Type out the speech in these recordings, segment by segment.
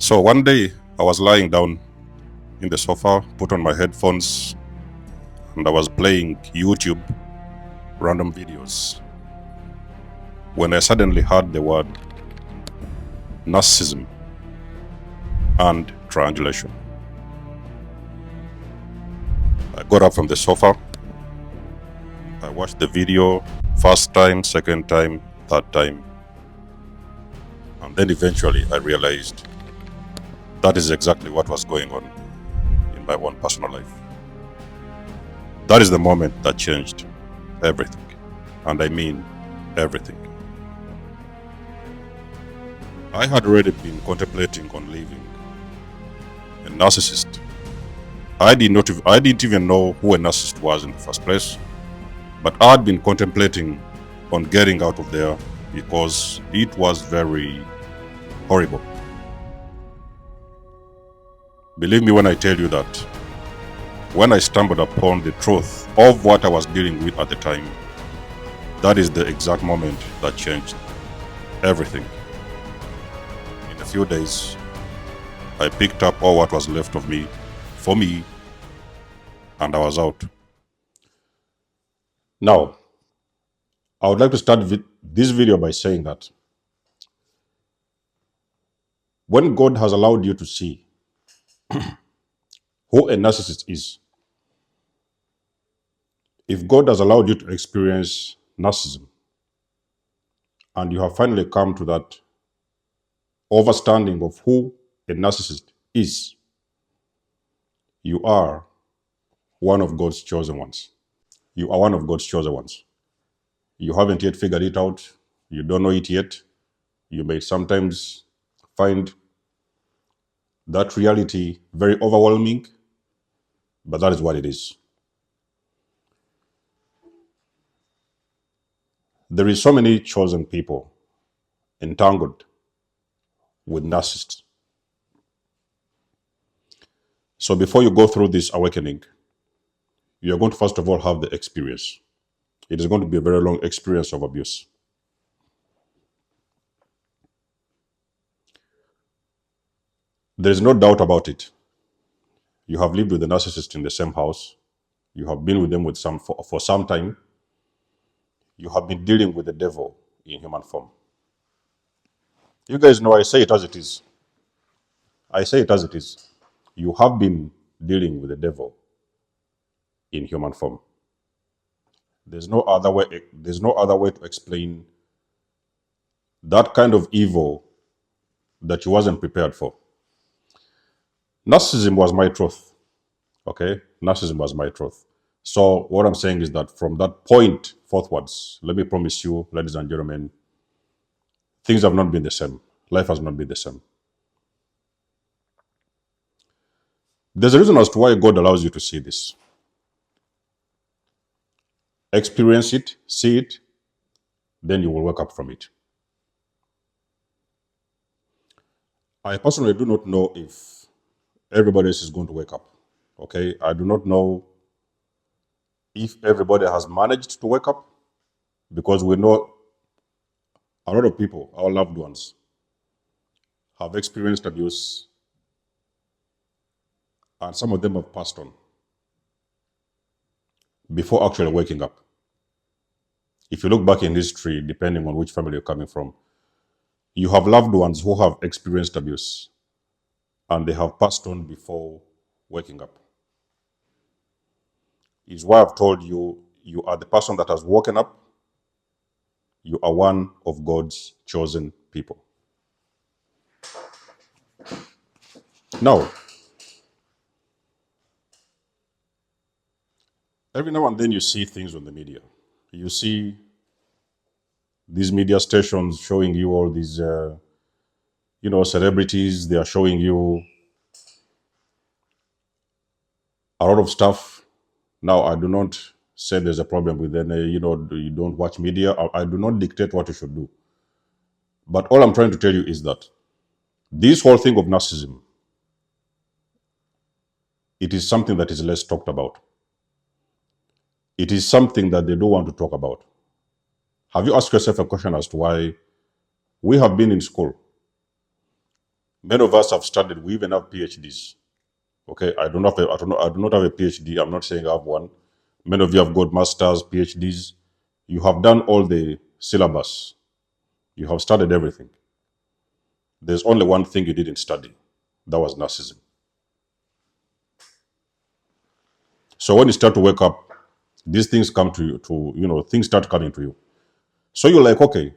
So one day I was lying down in the sofa, put on my headphones, and I was playing YouTube random videos when I suddenly heard the word narcissism and triangulation. I got up from the sofa, I watched the video first time, second time, third time, and then eventually I realized that is exactly what was going on in my own personal life. That is the moment that changed everything, and I mean everything. I had already been contemplating on leaving a narcissist. I didn't even know who a narcissist was in the first place, but I had been contemplating on getting out of there because it was very horrible. Believe me when I tell you that when I stumbled upon the truth of what I was dealing with at the time, that is the exact moment that changed everything. In a few days, I picked up all what was left of me for me, and I was out. Now, I would like to start this video by saying that when God has allowed you to see who a narcissist is, if God has allowed you to experience narcissism, and you have finally come to that understanding of who a narcissist is, you are one of God's chosen ones. You are one of God's chosen ones. You haven't yet figured it out. You don't know it yet. You may sometimes find that reality very overwhelming, but that is what it is. There is so many chosen people entangled with narcissists. So before you go through this awakening, you are going to first of all have the experience. It is going to be a very long experience of abuse. There is no doubt about it. You have lived with the narcissist in the same house. You have been with them for some time. You have been dealing with the devil in human form. You guys know I say it as it is. I say it as it is. You have been dealing with the devil in human form. There's no other way to explain that kind of evil that you wasn't prepared for. Narcissism was my truth. Okay? Narcissism was my truth. So what I'm saying is that from that point forthwards, let me promise you, ladies and gentlemen, things have not been the same. Life has not been the same. There's a reason as to why God allows you to see this. Experience it, see it, then you will wake up from it. I personally do not know if everybody else is going to wake up. Okay? I do not know if everybody has managed to wake up, because we know a lot of people, our loved ones, have experienced abuse, and some of them have passed on before actually waking up. If you look back in history, depending on which family you're coming from, you have loved ones who have experienced abuse and they have passed on before waking up. Is why I've told you, you are the person that has woken up. You are one of God's chosen people. Now, every now and then you see things on the media. You see these media stations showing you all these, celebrities. They are showing you a lot of stuff. Now, I do not say there's a problem with them. You don't watch media. I do not dictate what you should do. But all I'm trying to tell you is that this whole thing of narcissism, it is something that is less talked about. It is something that they don't want to talk about. Have you asked yourself a question as to why we have been in school? Many of us have studied. We even have PhDs. Okay, I do not have a PhD. I'm not saying I have one. Many of you have got masters, PhDs. You have done all the syllabus. You have studied everything. There's only one thing you didn't study. That was narcissism. So when you start to wake up, these things come to you. Things start coming to you. So you're like, okay,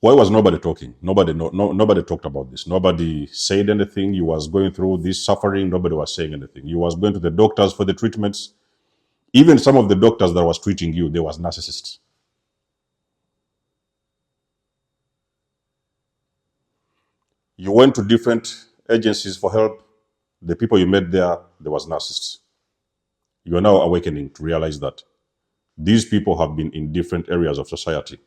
why was nobody talking? Nobody talked about this. Nobody said anything. You was going through this suffering. Nobody was saying anything. You was going to the doctors for the treatments. Even some of the doctors that was treating you, they was narcissists. You went to different agencies for help. The people you met there was narcissists. You are now awakening to realize that these people have been in different areas of society.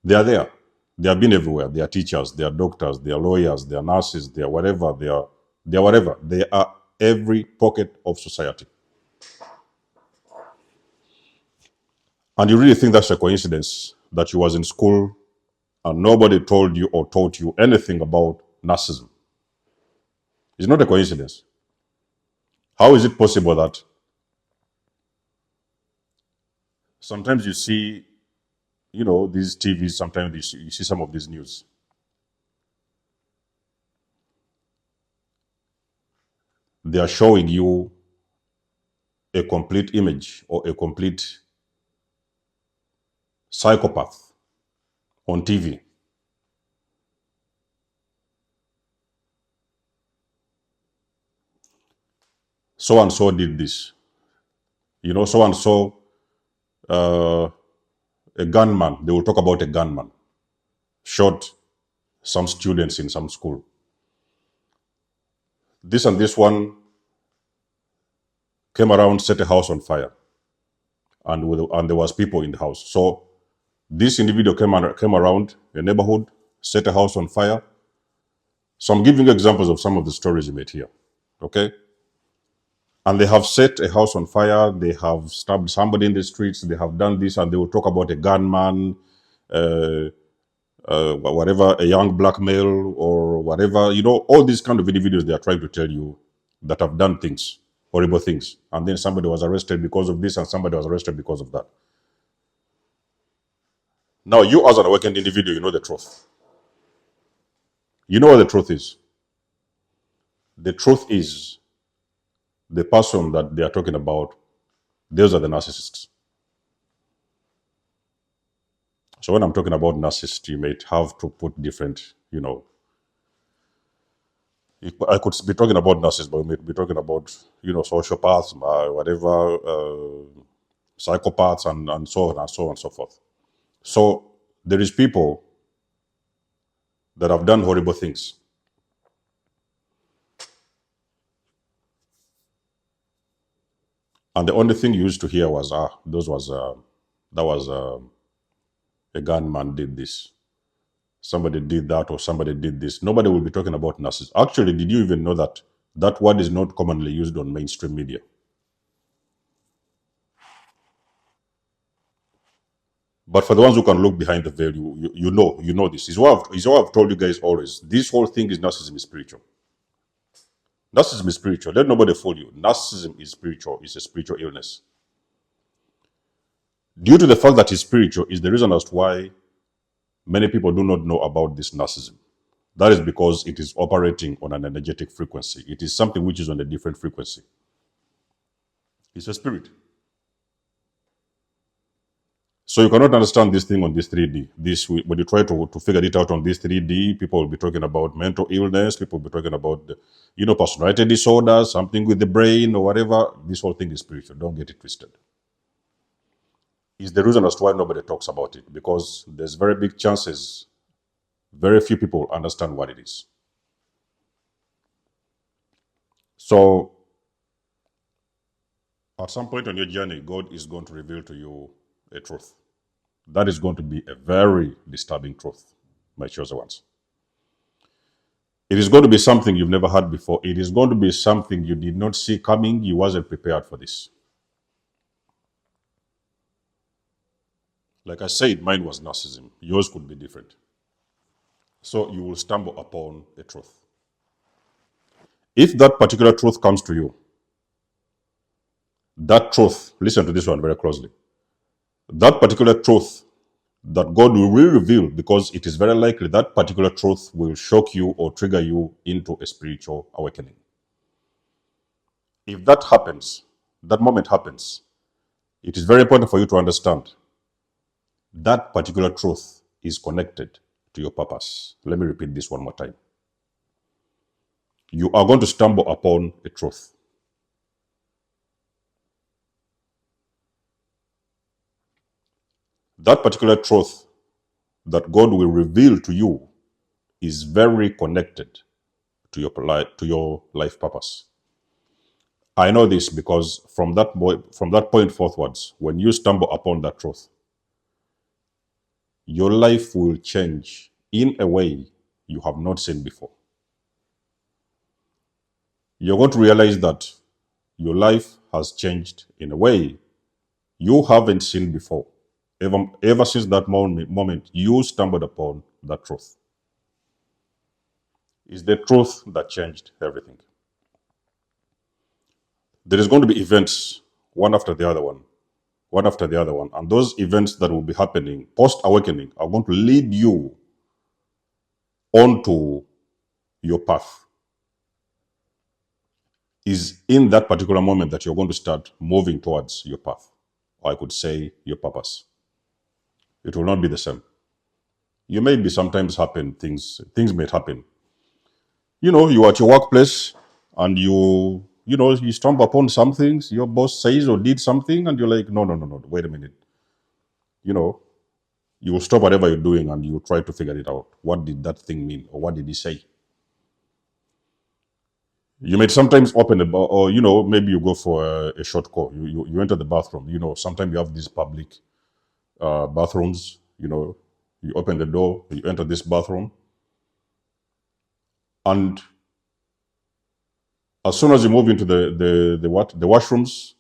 They are there. They have been everywhere. They are teachers, they are doctors, they are lawyers, they are nurses, they are whatever, they are whatever. They are every pocket of society. And you really think that's a coincidence that you was in school and nobody told you or taught you anything about narcissism? It's not a coincidence. How is it possible that sometimes you see, these TVs, sometimes you see some of these news. They are showing you a complete image or a complete psychopath on TV. So and so did this. So and so, a gunman. They will talk about a gunman shot some students in some school. This and this one came around, set a house on fire, and there was people in the house. So this individual came around a neighborhood, set a house on fire. So I'm giving you examples of some of the stories you made here. Okay? And they have set a house on fire, they have stabbed somebody in the streets, they have done this, and they will talk about a gunman, whatever, a young black male or whatever. All these kind of individuals they are trying to tell you that have done things, horrible things. And then somebody was arrested because of this and somebody was arrested because of that. Now, you as an awakened individual, you know the truth. You know what the truth is. The truth is the person that they are talking about, those are the narcissists. So when I'm talking about narcissists, you may have to put different, I could be talking about narcissists, but we may be talking about, sociopaths, whatever, psychopaths, and so on and so on and so forth. So there is people that have done horrible things. And the only thing you used to hear was, that was a gunman did this. Somebody did that or somebody did this. Nobody will be talking about narcissists. Actually, did you even know that that word is not commonly used on mainstream media? But for the ones who can look behind the veil, you know this. Is what I've told you guys always. This whole thing is narcissism is spiritual. Narcissism is spiritual. Let nobody fool you. Narcissism is spiritual. It's a spiritual illness. Due to the fact that it's spiritual is the reason as to why many people do not know about this narcissism. That is because it is operating on an energetic frequency. It is something which is on a different frequency. It's a spirit. So you cannot understand this thing on this 3D. When you try to figure it out on this 3D, people will be talking about mental illness. People will be talking about, personality disorder, something with the brain or whatever. This whole thing is spiritual. Don't get it twisted. It's the reason as to why nobody talks about it, because there's very big chances very few people understand what it is. So at some point on your journey, God is going to reveal to you a truth. That is going to be a very disturbing truth, my chosen ones. It is going to be something you've never had before. It is going to be something you did not see coming. You wasn't prepared for this. Like I said, mine was narcissism. Yours could be different. So you will stumble upon a truth. If that particular truth comes to you, that truth, listen to this one very closely. That particular truth that God will reveal, because it is very likely that particular truth will shock you or trigger you into a spiritual awakening. If that happens, that moment happens, it is very important for you to understand that particular truth is connected to your purpose. Let me repeat this one more time. You are going to stumble upon a truth. That particular truth that God will reveal to you is very connected to your life purpose. I know this because from that point forwards, when you stumble upon that truth, your life will change in a way you have not seen before. You're going to realize that your life has changed in a way you haven't seen before. Ever since that moment you stumbled upon that truth. It's the truth that changed everything. There is going to be events, one after the other one after the other one. And those events that will be happening post-awakening are going to lead you onto your path. Is in that particular moment that you're going to start moving towards your path, or I could say your purpose. It will not be the same. You may be sometimes things may happen. You're at your workplace and you stumble upon some things, your boss says or did something, and you're like, no, wait a minute. You will stop whatever you're doing and you try to figure it out. What did that thing mean, or what did he say? You may sometimes open the door, or maybe you go for a short call. You enter the bathroom. Sometimes you have these public bathrooms. You open the door, you enter this bathroom, and as soon as you move into the washrooms,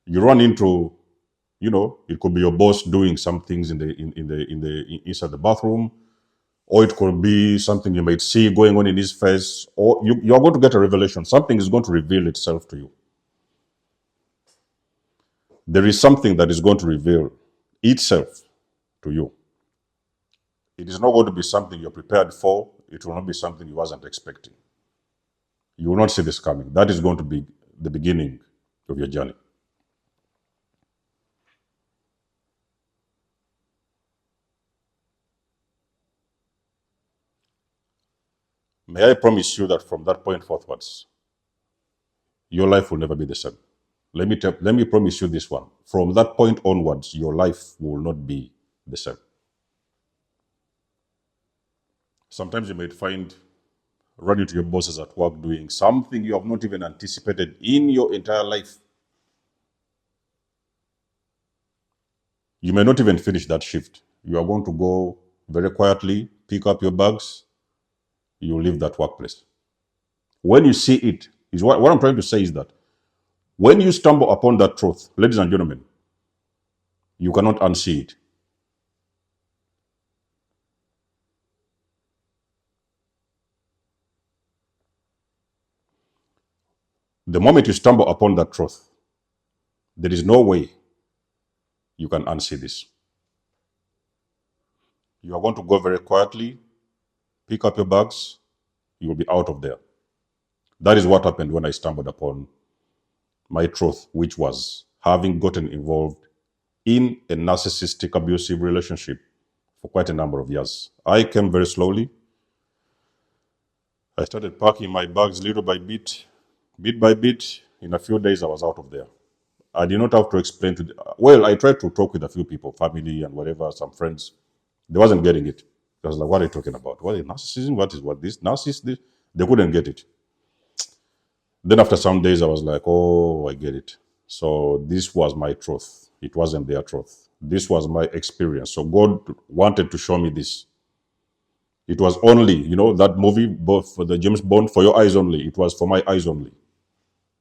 you run into, it could be your boss doing some things inside the bathroom, or it could be something you might see going on in his face, or you're going to get a revelation. Something is going to reveal itself to you. There is something that is going to reveal itself to you. It is not going to be something you're prepared for. It will not be something you wasn't expecting. You will not see this coming. That is going to be the beginning of your journey. May I promise you that from that point forwards, your life will never be the same. Let me promise you this one. From that point onwards, your life will not be the same. Sometimes you might find running to your bosses at work doing something you have not even anticipated in your entire life. You may not even finish that shift. You are going to go very quietly, pick up your bags, you leave that workplace. When you see it, is what I'm trying to say is that when you stumble upon that truth, ladies and gentlemen, you cannot unsee it. The moment you stumble upon that truth, there is no way you can unsee this. You are going to go very quietly, pick up your bags, you will be out of there. That is what happened when I stumbled upon my truth, which was having gotten involved in a narcissistic abusive relationship for quite a number of years. I came very slowly. I started packing my bags little by bit by bit. In a few days, I was out of there. I did not have to explain I tried to talk with a few people, family and whatever, some friends. They wasn't getting it. I was like, what are you talking about? What is narcissism? What this? Narcissism? They couldn't get it. Then after some days, I was like, oh, I get it. So this was my truth. It wasn't their truth. This was my experience. So God wanted to show me this. It was only, that movie, both for the James Bond, For Your Eyes Only. It was for my eyes only.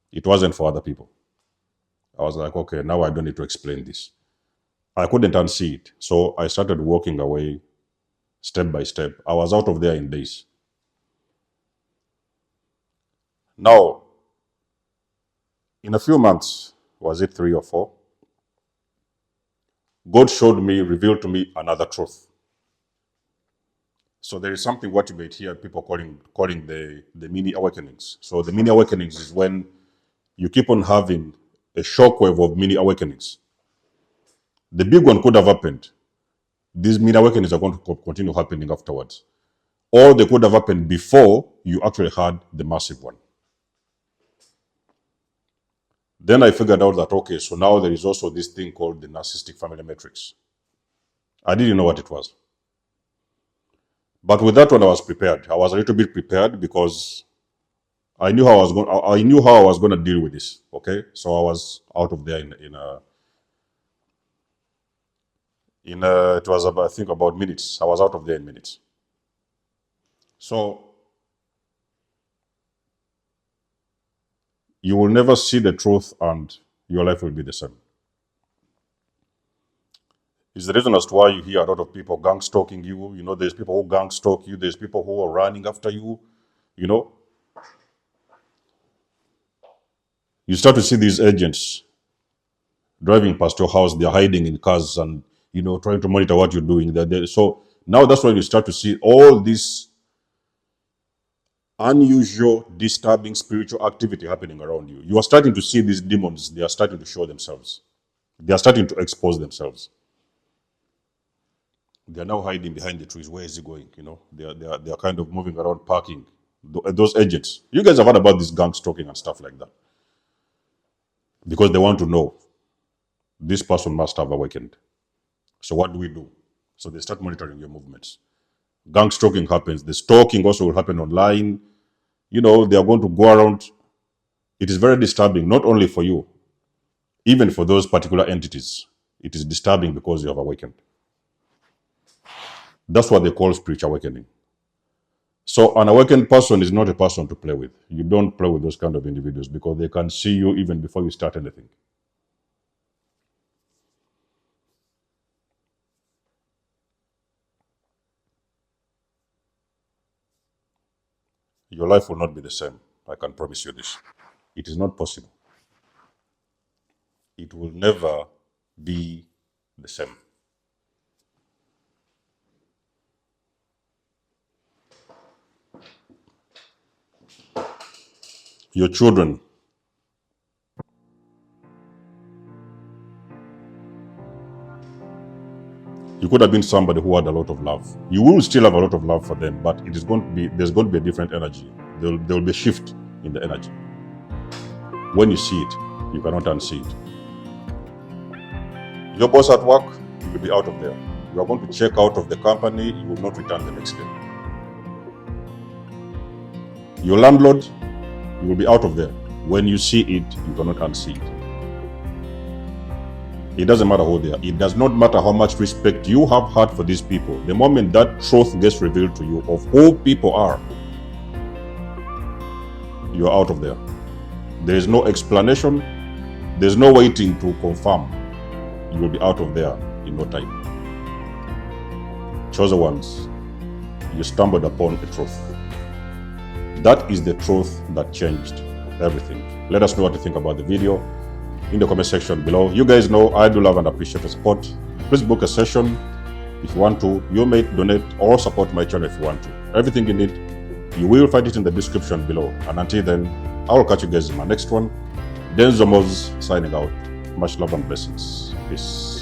It wasn't for other people. I was like, okay, now I don't need to explain this. I couldn't unsee it. So I started walking away step by step. I was out of there in days. Now, in a few months, was it 3 or 4? God showed me, revealed to me another truth. So there is something what you might hear people calling the mini awakenings. So the mini awakenings is when you keep on having a shockwave of mini awakenings. The big one could have happened. These mini awakenings are going to continue happening afterwards. Or they could have happened before you actually had the massive one. Then I figured out that, okay, so now there is also this thing called the narcissistic family matrix. I didn't know what it was. But with that one, I was prepared. I was a little bit prepared because I knew how I was going to deal with this. Okay, so I was out of there it was about, I think about minutes. I was out of there in minutes. So you will never see the truth, and your life will be the same. It's the reason as to why you hear a lot of people gang stalking you. You know, there's people who gang stalk you. There's people who are running after you. You know, you start to see these agents driving past your house. They're hiding in cars and, you know, trying to monitor what you're doing. So now that's when you start to see all this unusual, disturbing spiritual activity happening around you. You are starting to see these demons. They are starting to show themselves. They are starting to expose themselves. They are now hiding behind the trees. Where is he going? You know, they are kind of moving around, parking. Those agents. You guys have heard about this gang stalking and stuff like that. Because they want to know, this person must have awakened. So what do we do? So they start monitoring your movements. Gang stalking happens. The stalking also will happen online. You know, they are going to go around. It is very disturbing, not only for you, even for those particular entities. It is disturbing because you have awakened. That's what they call spiritual awakening. So an awakened person is not a person to play with. You don't play with those kind of individuals because they can see you even before you start anything. Your life will not be the same. I can promise you this. It is not possible. It will never be the same. Your children. You could have been somebody who had a lot of love. You will still have a lot of love for them, but there's going to be a different energy. There will be a shift in the energy. When you see it, you cannot unsee it. Your boss at work, you will be out of there. You are going to check out of the company, you will not return the next day. Your landlord, you will be out of there. When you see it, you cannot unsee it. It doesn't matter who they are. It does not matter how much respect you have had for these people. The moment that truth gets revealed to you of who people are, you're out of there. There is no explanation. There's no waiting to confirm. You will be out of there in no time. Chosen ones, you stumbled upon a truth. That is the truth that changed everything. Let us know what you think about the video in the comment section below. You guys know I do love and appreciate the support. Please book a session if you want to. You may donate or support my channel if you want to. Everything you need, you will find it in the description below. And until then, I will catch you guys in my next one. Denzo Moses signing out. Much love and blessings. Peace.